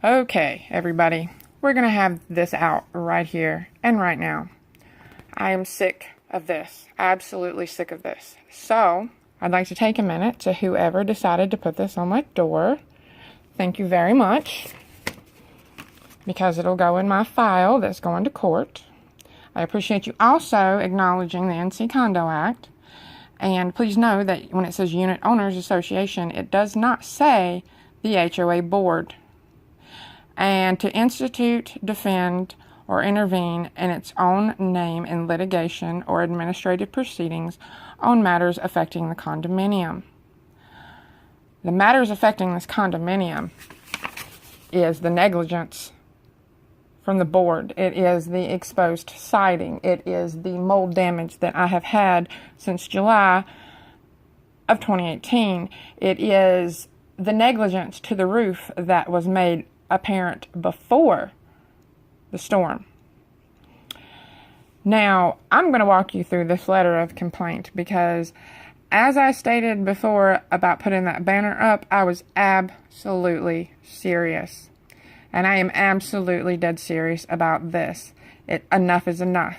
Okay, everybody, we're going to have this out right here and right now. I am sick of this, absolutely sick of this. So, I'd like to take a minute to whoever decided to put this on my door. Thank you very much, because it'll go in my file that's going to court. I appreciate you also acknowledging the NC Condo Act. And please know that when it says Unit Owners Association, it does not say the HOA Board. And to institute, defend, or intervene in its own name in litigation or administrative proceedings on matters affecting the condominium. The matters affecting this condominium is the negligence from the board. It is the exposed siding. It is the mold damage that I have had since July of 2018. It is the negligence to the roof that was made apparent before the storm. Now, I'm going to walk you through this letter of complaint because, as I stated before about putting that banner up, I was absolutely serious. And I am absolutely dead serious about this. Enough is enough.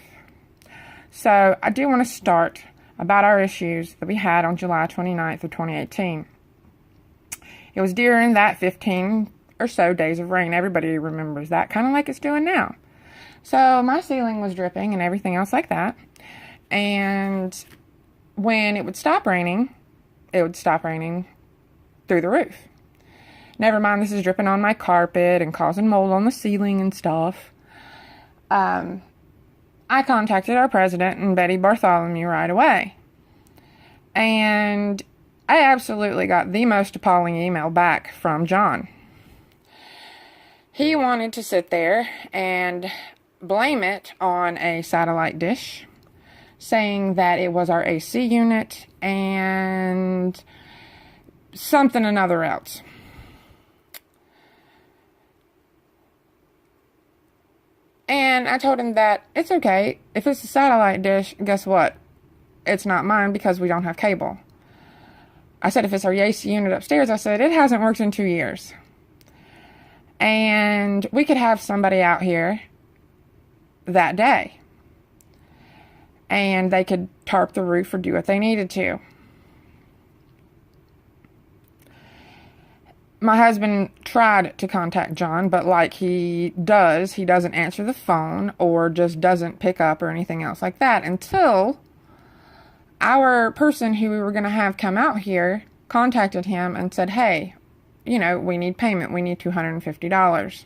So, I do want to start about our issues that we had on July 29th of 2018. It was during that 15 or so days of rain. Everybody remembers that, kind of like it's doing now. So my ceiling was dripping and everything else like that. And when it would stop raining, it would stop raining through the roof. Never mind, this is dripping on my carpet and causing mold on the ceiling and stuff. I contacted our president and Betty Bartholomew right away. And I absolutely got the most appalling email back from John. He wanted to sit there and blame it on a satellite dish, saying that it was our AC unit and something another else. And I told him that it's okay. If it's a satellite dish, guess what? It's not mine because we don't have cable. I said, if it's our AC unit upstairs, I said, it hasn't worked in 2 years. And we could have somebody out here that day. And they could tarp the roof or do what they needed to. My husband tried to contact John, but like he doesn't answer the phone or just doesn't pick up or anything else like that until our person who we were going to have come out here contacted him and said, hey, we need payment. We need $250.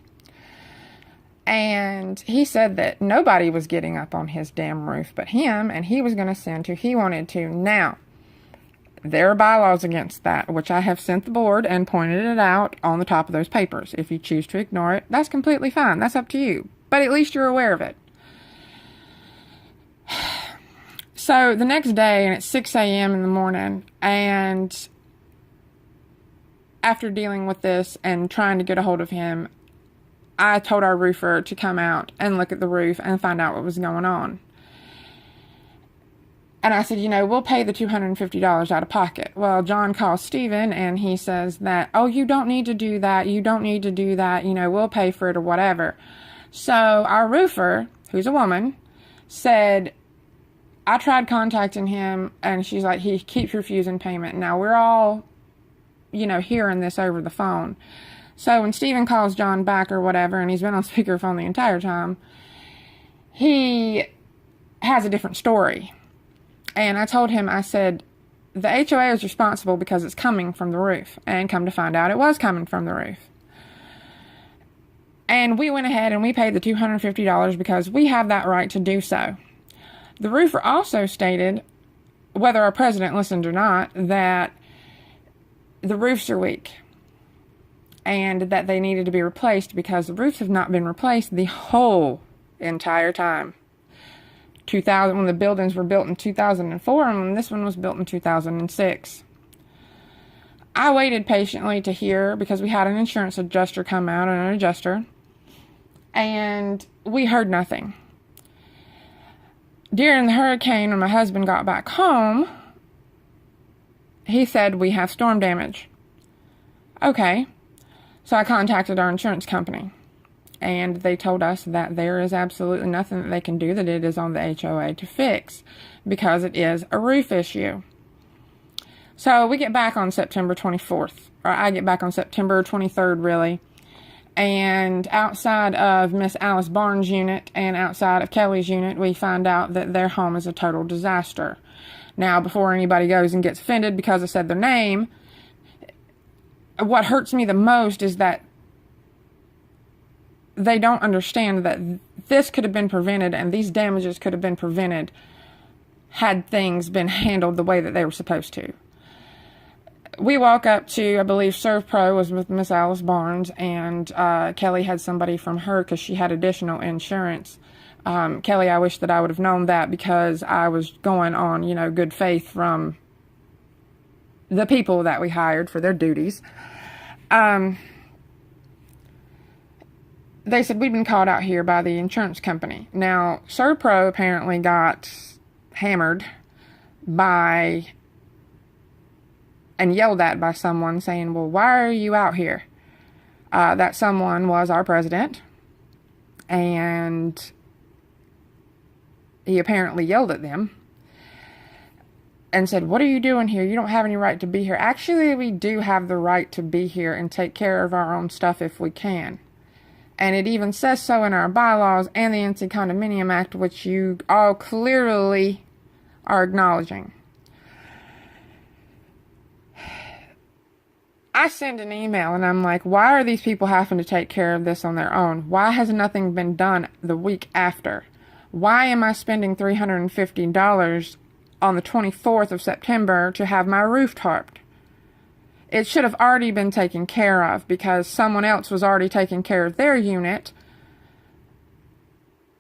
And he said that nobody was getting up on his damn roof but him, and he was going to send who he wanted to. Now, there are bylaws against that, which I have sent the board and pointed it out on the top of those papers. If you choose to ignore it, that's completely fine. That's up to you. But at least you're aware of it. So the next day, and it's 6 a.m. in the morning, and after dealing with this and trying to get a hold of him, I told our roofer to come out and look at the roof and find out what was going on. And I said, we'll pay the $250 out of pocket. Well, John calls Stephen and he says that, oh, you don't need to do that. You don't need to do that. We'll pay for it or whatever. So our roofer, who's a woman, said, I tried contacting him and she's like, he keeps refusing payment. Now we're all, hearing this over the phone. So when Stephen calls John back or whatever, and he's been on speakerphone the entire time, he has a different story. And I told him, I said, the HOA is responsible because it's coming from the roof. And come to find out, it was coming from the roof. And we went ahead and we paid the $250 because we have that right to do so. The roofer also stated, whether our president listened or not, that the roofs are weak and that they needed to be replaced because the roofs have not been replaced the whole entire time. When the buildings were built in 2004 and when this one was built in 2006. I waited patiently to hear because we had an insurance adjuster come out and an adjuster, and we heard nothing. During the hurricane, when my husband got back home, he said, we have storm damage. Okay. So I contacted our insurance company, and they told us that there is absolutely nothing that they can do, that it is on the HOA to fix because it is a roof issue. So we get back on September 24th, or I get back on September 23rd, really. And outside of Miss Alice Barnes' unit and outside of Kelly's unit, we find out that their home is a total disaster. Now, before anybody goes and gets offended because I said their name, what hurts me the most is that they don't understand that this could have been prevented and these damages could have been prevented had things been handled the way that they were supposed to. We walk up to, I believe, ServPro was with Miss Alice Barnes, and Kelly had somebody from her because she had additional insurance. Kelly, I wish that I would have known that because I was going on, good faith from the people that we hired for their duties. They said we'd been called out here by the insurance company. Now, ServPro apparently got hammered by and yelled at by someone saying, well, why are you out here? That someone was our president, and he apparently yelled at them and said, what are you doing here? You don't have any right to be here. Actually, we do have the right to be here and take care of our own stuff if we can. And it even says so in our bylaws and the NC Condominium Act, which you all clearly are acknowledging. I send an email and I'm like, why are these people having to take care of this on their own? Why has nothing been done the week after? Why am I spending $350 on the 24th of September to have my roof tarped? It should have already been taken care of because someone else was already taking care of their unit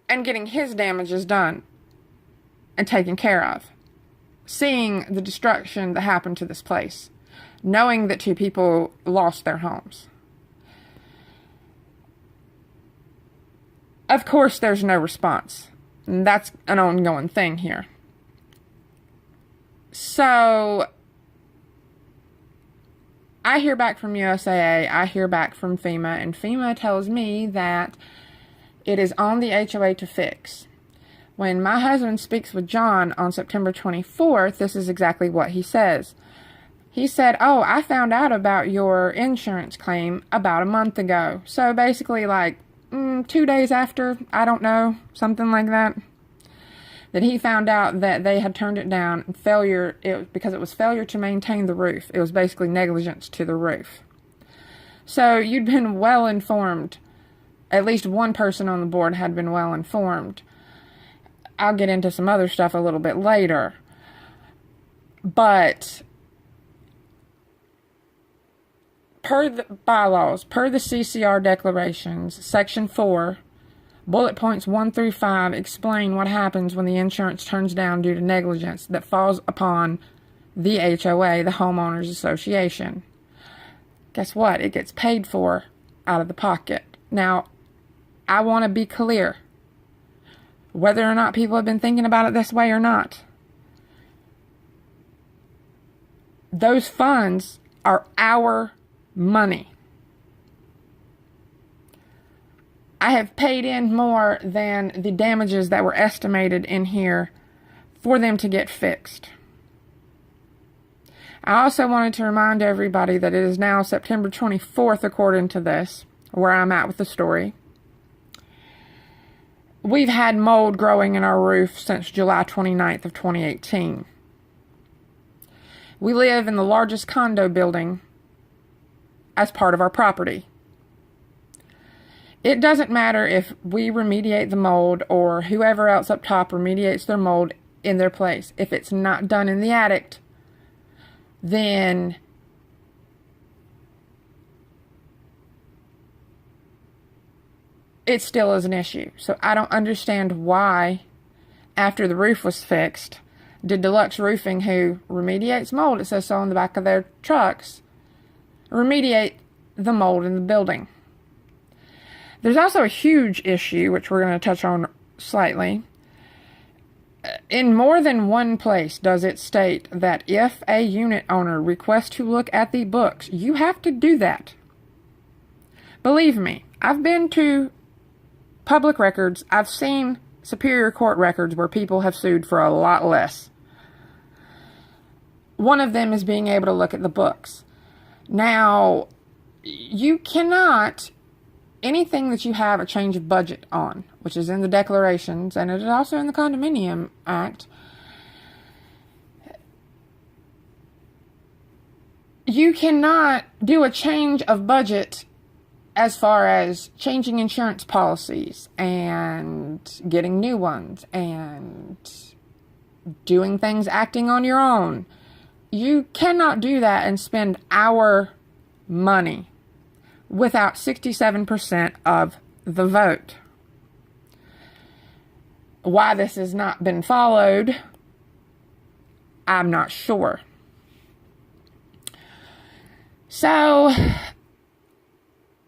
and getting his damages done and taken care of. Seeing the destruction that happened to this place. Knowing that 2 people lost their homes. Of course, there's no response. And that's an ongoing thing here. So, I hear back from USAA, I hear back from FEMA, and FEMA tells me that it is on the HOA to fix. When my husband speaks with John on September 24th, this is exactly what he says. He said, oh, I found out about your insurance claim about a month ago. So basically 2 days after, I don't know, something like that. That he found out that they had turned it down because it was failure to maintain the roof. It was basically negligence to the roof. So you'd been well informed. At least one person on the board had been well informed. I'll get into some other stuff a little bit later. But per the bylaws, per the CCR declarations, Section 4, bullet points 1 through 5 explain what happens when the insurance turns down due to negligence that falls upon the HOA, the Homeowners Association. Guess what? It gets paid for out of the pocket. Now, I want to be clear, whether or not people have been thinking about it this way or not. Those funds are our money. I have paid in more than the damages that were estimated in here for them to get fixed. I also wanted to remind everybody that it is now September 24th, according to this, where I'm at with the story. We've had mold growing in our roof since July 29th of 2018. We live in the largest condo building as part of our property. It doesn't matter if we remediate the mold or whoever else up top remediates their mold in their place. If it's not done in the attic, then it still is an issue. So I don't understand why, after the roof was fixed, did Deluxe Roofing, who remediates mold, it says so on the back of their trucks, remediate the mold in the building. There's also a huge issue, which we're going to touch on slightly. In more than one place does it state that if a unit owner requests to look at the books, you have to do that. Believe me, I've been to public records. I've seen Superior Court records where people have sued for a lot less. One of them is being able to look at the books. Now, you cannot, anything that you have a change of budget on, which is in the declarations, and it is also in the Condominium Act, you cannot do a change of budget as far as changing insurance policies and getting new ones and doing things acting on your own. You cannot do that and spend our money without 67% of the vote. Why this has not been followed, I'm not sure. So,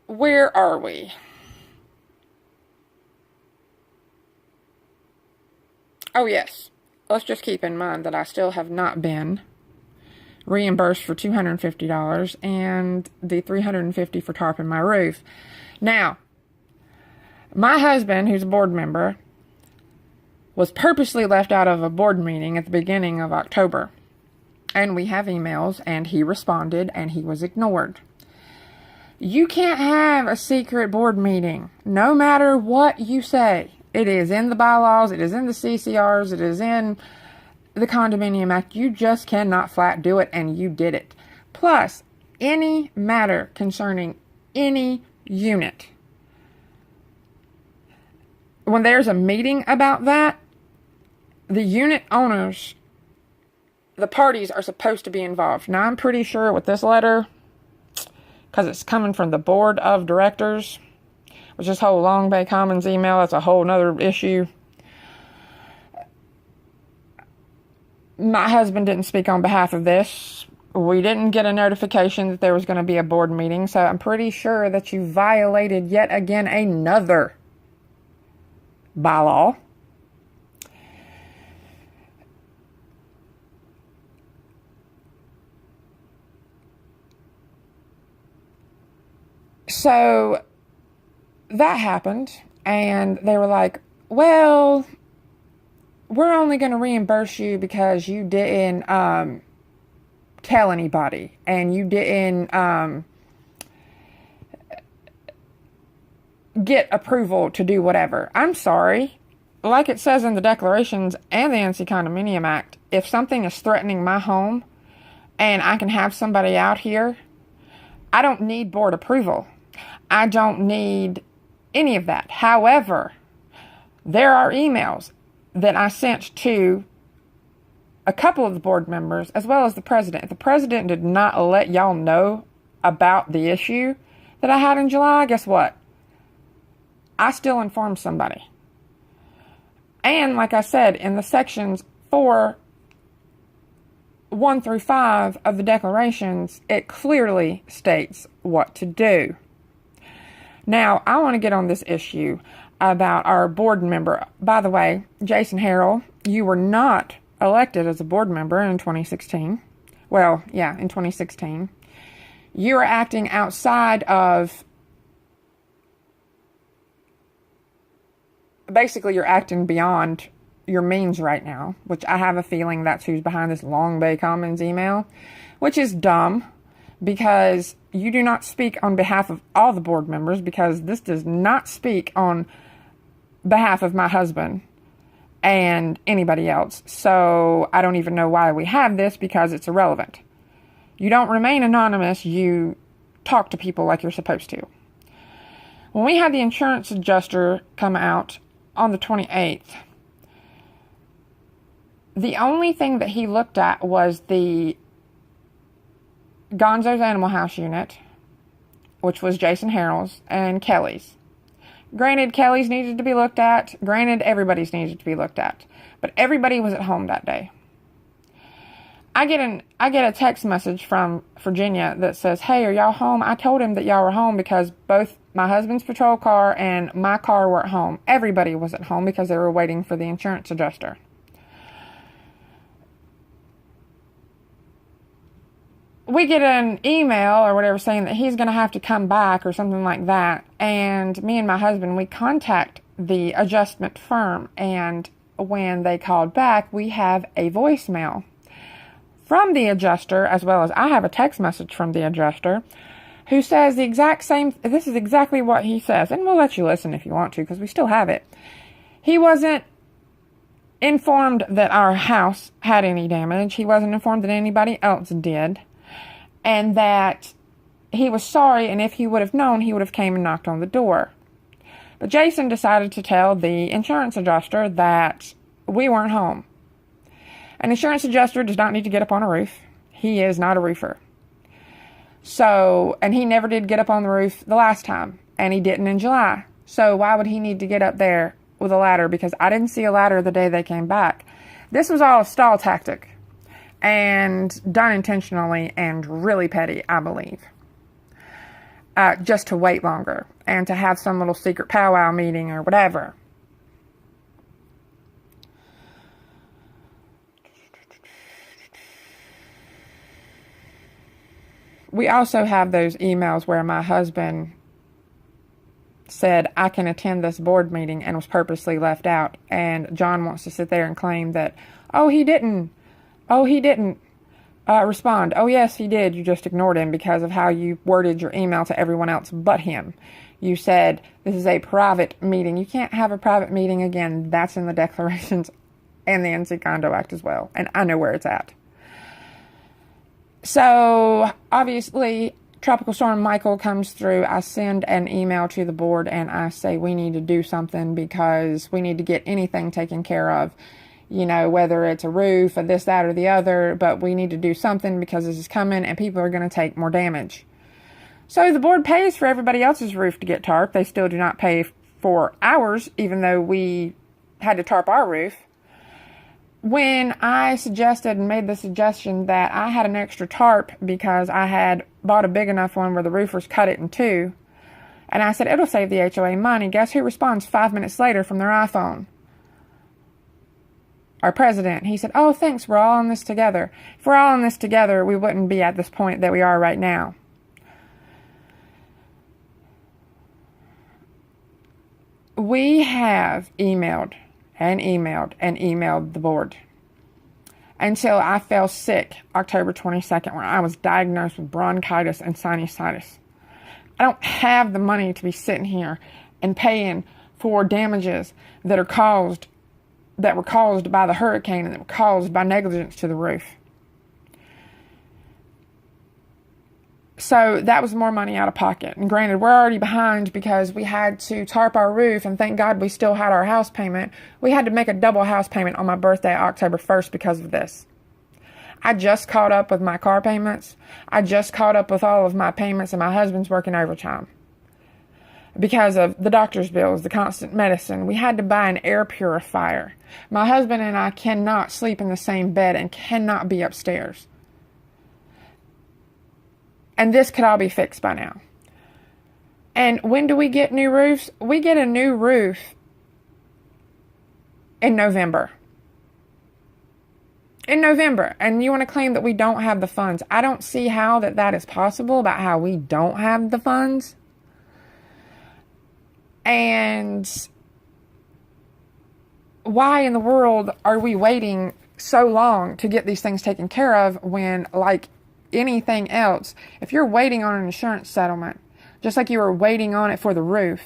where are we? Oh yes, let's just keep in mind that I still have not been reimbursed for $250 and the $350 for tarping my roof. Now, my husband, who's a board member, was purposely left out of a board meeting at the beginning of October. And we have emails, and he responded, and he was ignored. You can't have a secret board meeting, no matter what you say. It is in the bylaws, it is in the CCRs, it is in the Condominium Act. You just cannot flat do it, and you did it. Plus, any matter concerning any unit, when there's a meeting about that, the unit owners, the parties are supposed to be involved. Now, I'm pretty sure with this letter, because it's coming from the board of directors, which is whole Long Bay Commons email, that's a whole nother issue. My husband didn't speak on behalf of this. We didn't get a notification that there was going to be a board meeting, so I'm pretty sure that you violated yet again another bylaw. So that happened, and they were like, well, we're only going to reimburse you because you didn't tell anybody, and you didn't get approval to do whatever. I'm sorry. Like it says in the declarations and the NC Condominium Act, if something is threatening my home and I can have somebody out here, I don't need board approval. I don't need any of that. However, there are emails that I sent to a couple of the board members as well as the president. If the president did not let y'all know about the issue that I had in July, guess what? I still informed somebody. And like I said, in the sections 4, 1 through 5 of the declarations, it clearly states what to do. Now, I want to get on this issue about our board member. By the way, Jason Harrell, you were not elected as a board member in 2016. Well, yeah, in 2016. You are acting outside of, basically you're acting beyond your means right now, which I have a feeling that's who's behind this Long Bay Commons email, which is dumb. Because you do not speak on behalf of all the board members, because this does not speak on behalf of my husband and anybody else. So I don't even know why we have this, because it's irrelevant. You don't remain anonymous, you talk to people like you're supposed to. When we had the insurance adjuster come out on the 28th, the only thing that he looked at was the Gonzo's Animal House unit, which was Jason Harrell's, and Kelly's. Granted, Kelly's needed to be looked at. Granted, everybody's needed to be looked at. But everybody was at home that day. I get a text message from Virginia that says, hey, are y'all home? I told him that y'all were home because both my husband's patrol car and my car were at home. Everybody was at home because they were waiting for the insurance adjuster. we get an email or whatever saying that he's going to have to come back or something like that. And me and my husband, we contact the adjustment firm. And when they called back, we have a voicemail from the adjuster, as well as I have a text message from the adjuster who says the exact same. This is exactly what he says. And we'll let you listen if you want to, because we still have it. He wasn't informed that our house had any damage. He wasn't informed that anybody else did. And that he was sorry, and if he would have known, he would have came and knocked on the door. But Jason decided to tell the insurance adjuster that we weren't home. An insurance adjuster does not need to get up on a roof. He is not a roofer. So, and he never did get up on the roof the last time, and he didn't in July. So why would he need to get up there with a ladder? Because I didn't see a ladder the day they came back. This was all a stall tactic. And done intentionally and really petty, I believe. Just to wait longer. And to have some little secret powwow meeting or whatever. We also have those emails where my husband said, I can attend this board meeting, and was purposely left out. And John wants to sit there and claim that, oh, he didn't respond. Oh, yes, he did. You just ignored him because of how you worded your email to everyone else but him. You said, this is a private meeting. You can't have a private meeting again. That's in the declarations and the NC Condo Act as well. And I know where it's at. So, obviously, Tropical Storm Michael comes through. I send an email to the board and I say we need to do something because we need to get anything taken care of. You know, whether it's a roof or this, that, or the other, but we need to do something because this is coming and people are going to take more damage. So the board pays for everybody else's roof to get tarped. They still do not pay for ours, even though we had to tarp our roof. When I suggested and made the suggestion that I had an extra tarp because I had bought a big enough one where the roofers cut it in two, and I said it'll save the HOA money, guess who responds 5 minutes later from their iPhone? Our president. He said, oh, thanks, we're all in this together. If we're all in this together, we wouldn't be at this point that we are right now. We have emailed and emailed and emailed the board until I fell sick October 22nd, when I was diagnosed with bronchitis and sinusitis. I don't have the money to be sitting here and paying for damages that were caused by the hurricane and that were caused by negligence to the roof. So that was more money out of pocket. And granted, we're already behind because we had to tarp our roof, and thank God we still had our house payment. We had to make a double house payment on my birthday, October 1st, because of this. I just caught up with my car payments. I just caught up with all of my payments, and my husband's working overtime. Because of the doctor's bills, the constant medicine, we had to buy an air purifier. My husband and I cannot sleep in the same bed and cannot be upstairs. And this could all be fixed by now. And when do we get new roofs? We get a new roof in November. In November. And you want to claim that we don't have the funds. I don't see how that is possible, about how we don't have the funds. And why in the world are we waiting so long to get these things taken care of when, like anything else, if you're waiting on an insurance settlement, just like you were waiting on it for the roof,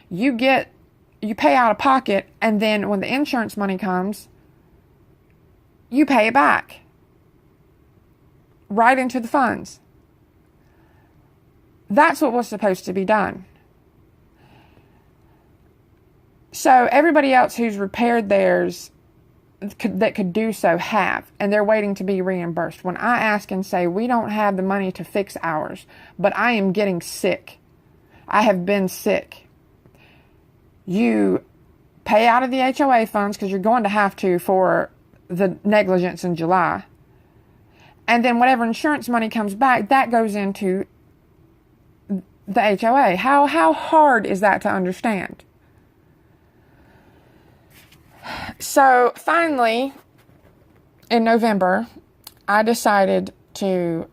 you pay out of pocket, and then when the insurance money comes, you pay it back right into the funds. That's what was supposed to be done. So everybody else who's repaired theirs that could do so have, and they're waiting to be reimbursed. When I ask and say, we don't have the money to fix ours, but I am getting sick, I have been sick, you pay out of the HOA funds, because you're going to have to for the negligence in July, and then whatever insurance money comes back, that goes into the HOA. How hard is that to understand? So finally, in November, I decided to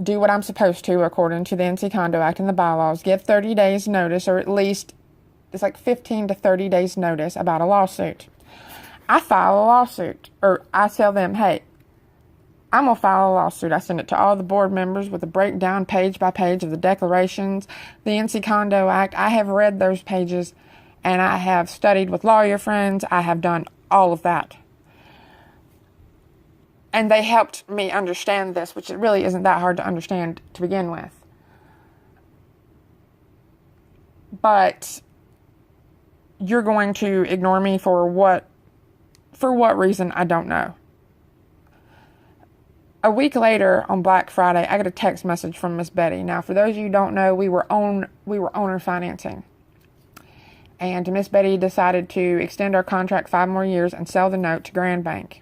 do what I'm supposed to according to the NC Condo Act and the bylaws, give 30 days notice, or at least it's like 15 to 30 days notice about a lawsuit. I file a lawsuit, or I tell them, hey, I'm going to file a lawsuit. I send it to all the board members with a breakdown page by page of the declarations, the NC Condo Act. I have read those pages, and I have studied with lawyer friends. I have done all of that. And they helped me understand this, which it really isn't that hard to understand to begin with. But you're going to ignore me for what reason, I don't know. A week later, on Black Friday, I got a text message from Miss Betty. Now, for those of you who don't know, we were owner financing. And Miss Betty decided to extend our contract 5 more years and sell the note to Grand Bank.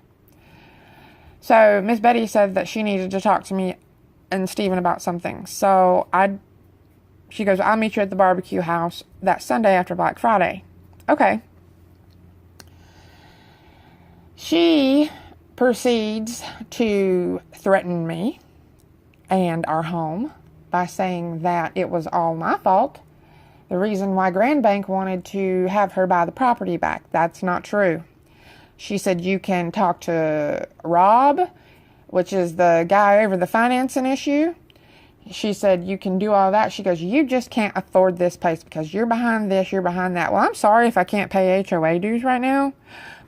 So Miss Betty said that she needed to talk to me and Stephen about something. So she goes, I'll meet you at the barbecue house that Sunday after Black Friday. Okay. She proceeds to threaten me and our home by saying that it was all my fault. The reason why Grand Bank wanted to have her buy the property back. That's not true. She said, you can talk to Rob, which is the guy over the financing issue. She said, you can do all that. She goes, you just can't afford this place because you're behind this, you're behind that. Well, I'm sorry if I can't pay HOA dues right now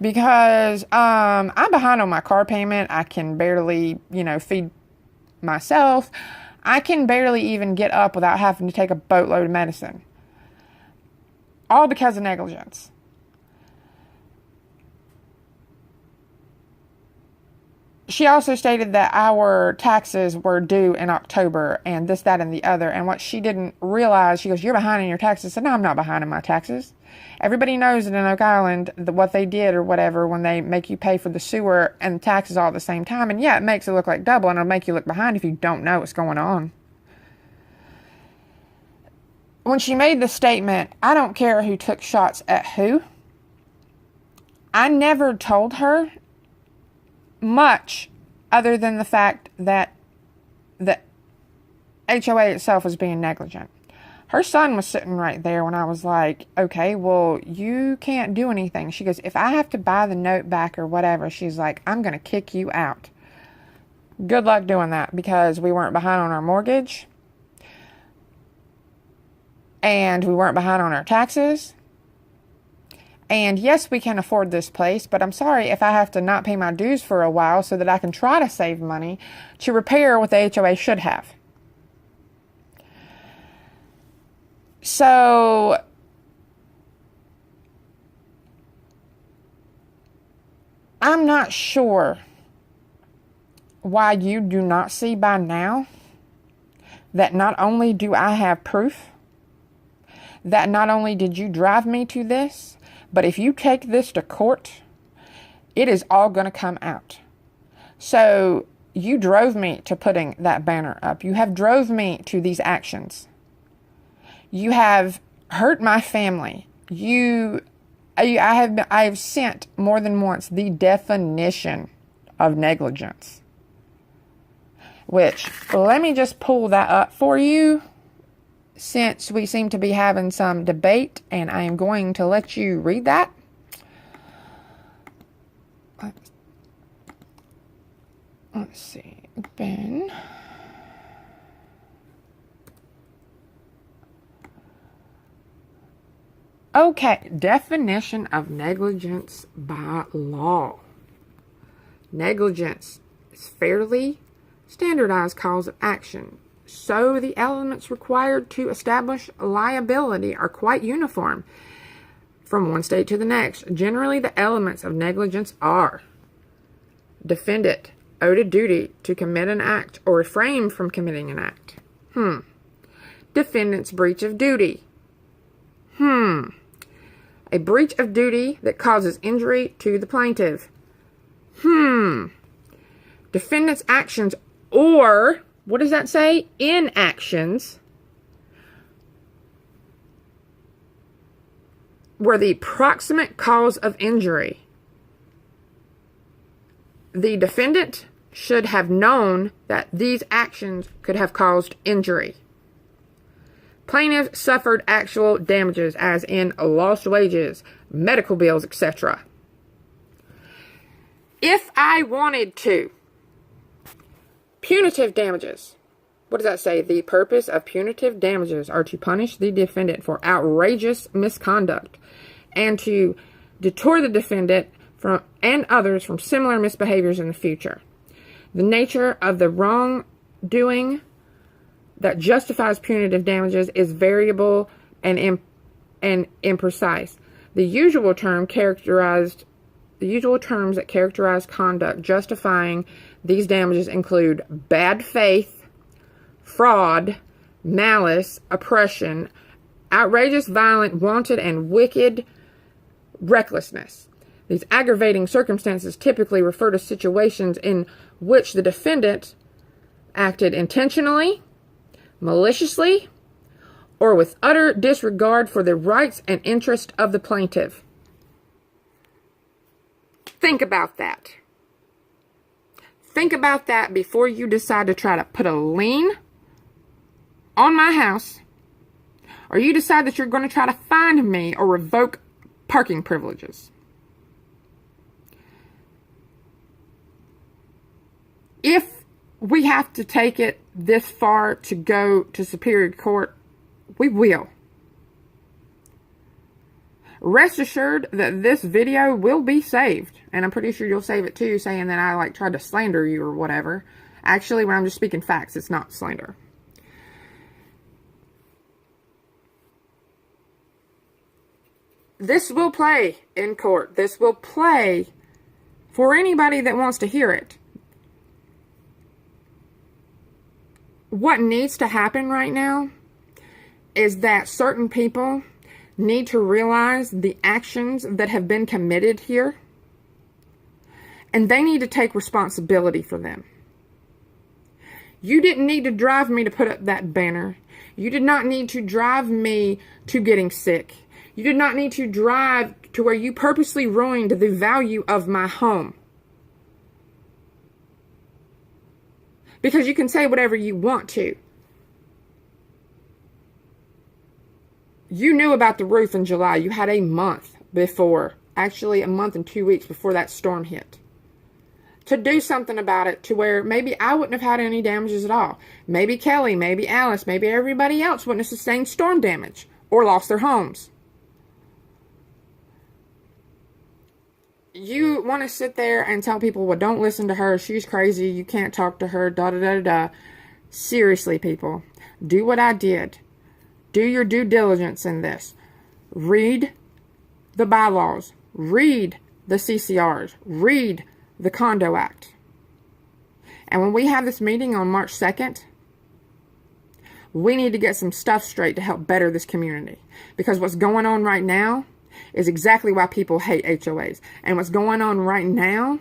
because I'm behind on my car payment. I can barely, feed myself. I can barely even get up without having to take a boatload of medicine. All because of negligence. She also stated that our taxes were due in October and this, that, and the other. And what she didn't realize, she goes, you're behind in your taxes. I said, no, I'm not behind in my taxes. Everybody knows that in Oak Island, what they did or whatever, when they make you pay for the sewer and taxes all at the same time. And yeah, it makes it look like double and it'll make you look behind if you don't know what's going on. When she made the statement, I don't care who took shots at who. I never told her much other than the fact that the HOA itself was being negligent. Her son was sitting right there when I was like, okay, well, you can't do anything. She goes, if I have to buy the note back or whatever, she's like, I'm going to kick you out. Good luck doing that because we weren't behind on our mortgage and we weren't behind on our taxes. And yes, we can afford this place, but I'm sorry if I have to not pay my dues for a while so that I can try to save money to repair what the HOA should have. So, I'm not sure why you do not see by now that not only do I have proof, that not only did you drive me to this, but if you take this to court, it is all going to come out. So you drove me to putting that banner up. You have drove me to these actions. You have hurt my family. I have sent more than once the definition of negligence. Which, let me just pull that up for you. Since we seem to be having some debate, and I am going to let you read that. Let's see. Ben. Okay. Definition of negligence by law. Negligence is fairly standardized cause of action. So the elements required to establish liability are quite uniform from one state to the next. Generally, the elements of negligence are: defendant owed a duty to commit an act or refrain from committing an act. Defendant's breach of duty. A breach of duty that causes injury to the plaintiff. Defendant's actions or, what does that say? Inactions were the proximate cause of injury. The defendant should have known that these actions could have caused injury. Plaintiff suffered actual damages, as in lost wages, medical bills, etc. If I wanted to, punitive damages. What does that say? The purpose of punitive damages are to punish the defendant for outrageous misconduct and to deter the defendant from and others from similar misbehaviors in the future. The nature of the wrongdoing that justifies punitive damages is variable and imprecise. The usual terms that characterize conduct justifying these damages include bad faith, fraud, malice, oppression, outrageous, violent, wanton, and wicked recklessness. These aggravating circumstances typically refer to situations in which the defendant acted intentionally, maliciously, or with utter disregard for the rights and interests of the plaintiff. Think about that. Think about that before you decide to try to put a lien on my house, or you decide that you're going to try to fine me or revoke parking privileges. If we have to take it this far to go to Superior Court, we will. Rest assured that this video will be saved. And I'm pretty sure you'll save it too, saying that I tried to slander you or whatever. Actually, when I'm just speaking facts, it's not slander. This will play in court. This will play for anybody that wants to hear it. What needs to happen right now is that certain people need to realize the actions that have been committed here, and they need to take responsibility for them. You didn't need to drive me to put up that banner. You did not need to drive me to getting sick. You did not need to drive to where you purposely ruined the value of my home. Because you can say whatever you want to. You knew about the roof in July. You had a month before, actually a month and 2 weeks before that storm hit, to do something about it to where maybe I wouldn't have had any damages at all. Maybe Kelly, maybe Alice, maybe everybody else wouldn't have sustained storm damage or lost their homes. You want to sit there and tell people, well, don't listen to her. She's crazy. You can't talk to her. Da da da da. Seriously, people. Do what I did. Do your due diligence in this. Read the bylaws. Read the CCRs. Read the Condo Act. And when we have this meeting on March 2nd, we need to get some stuff straight to help better this community. Because what's going on right now is exactly why people hate HOAs. And what's going on right now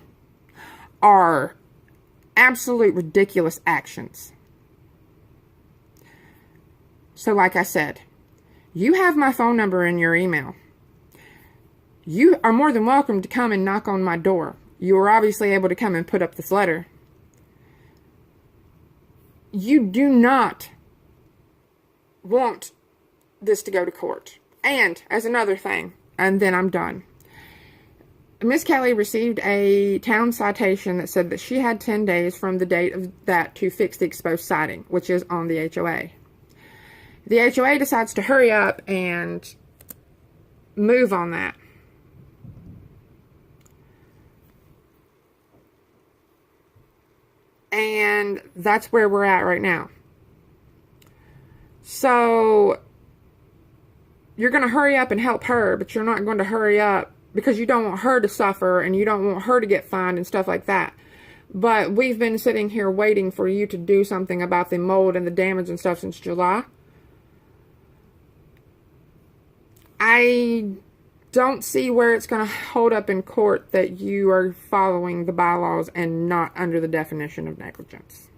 are absolute ridiculous actions. So like I said, you have my phone number in your email. You are more than welcome to come and knock on my door. You were obviously able to come and put up this letter. You do not want this to go to court. And as another thing, and then I'm done. Miss Kelly received a town citation that said that she had 10 days from the date of that to fix the exposed siding, which is on the HOA. The HOA decides to hurry up and move on that. And that's where we're at right now. So you're going to hurry up and help her, but you're not going to hurry up because you don't want her to suffer and you don't want her to get fined and stuff like that. But we've been sitting here waiting for you to do something about the mold and the damage and stuff since July. I don't see where it's going to hold up in court that you are following the bylaws and not under the definition of negligence.